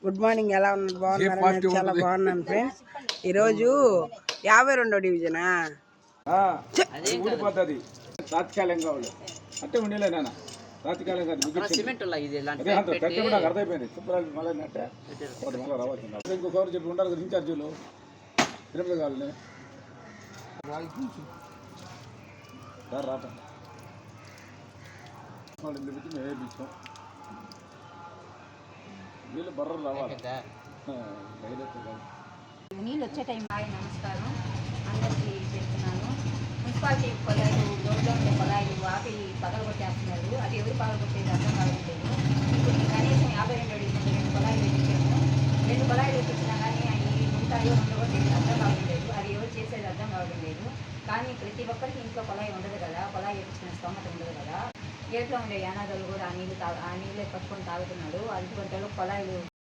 Good morning, ఎలా ఉన్నారు? బాగున్నారా? నేను చాలా బాగున్నాను ఫ్రెండ్స్. ఈరోజు 52వ డివిజనా ఊడిపోతుంది తాత్కాలికంగా వాళ్ళు అంటే ఉండలేనా తాత్కాలికంగా నాకు అర్థమైపోయింది. శుభ్రాలు మళ్ళీ అంటే మళ్ళీ రావాల్సింది. ఇంకొకరు చెప్పి ఉండాలి కదా ఇన్ఛార్జీలు తిరుపతి కావాలని రాట మేపించాం. వీళ్ళు బర్రలు రావాలి. నీళ్ళు వచ్చే టైం. నమస్కారం అందరికీ చెప్తున్నాను. మున్సిపాలిటీ కొలాయిలు రోడ్లో ఉండే కొలాయిలు ఆపి పగలగొట్టేస్తున్నారు. అది ఎవరు పగలగొట్టేది అర్థం కావట్లేదు. ఇప్పుడు కనీసం 52 అడిగిన 2 కొలాయిలు వేయించాము. 2 కొలాయిలు వేయించినా కానీ అవి ఉంటాయో ఉండవో అర్థం కావడం లేదు. అది ఎవరు చేసేది అర్థం కావడం లేదు. కానీ ప్రతి ఒక్కరికి ఇంట్లో కొలాయి ఉండదు కదా, కొలాయి వేయించిన స్తోమత ఉండదు కదా. గేట్లో ఉండే యానాదులు కూడా ఆ నీళ్ళే పట్టుకొని తాగుతున్నాడు. అటువంటి కొలాయిలు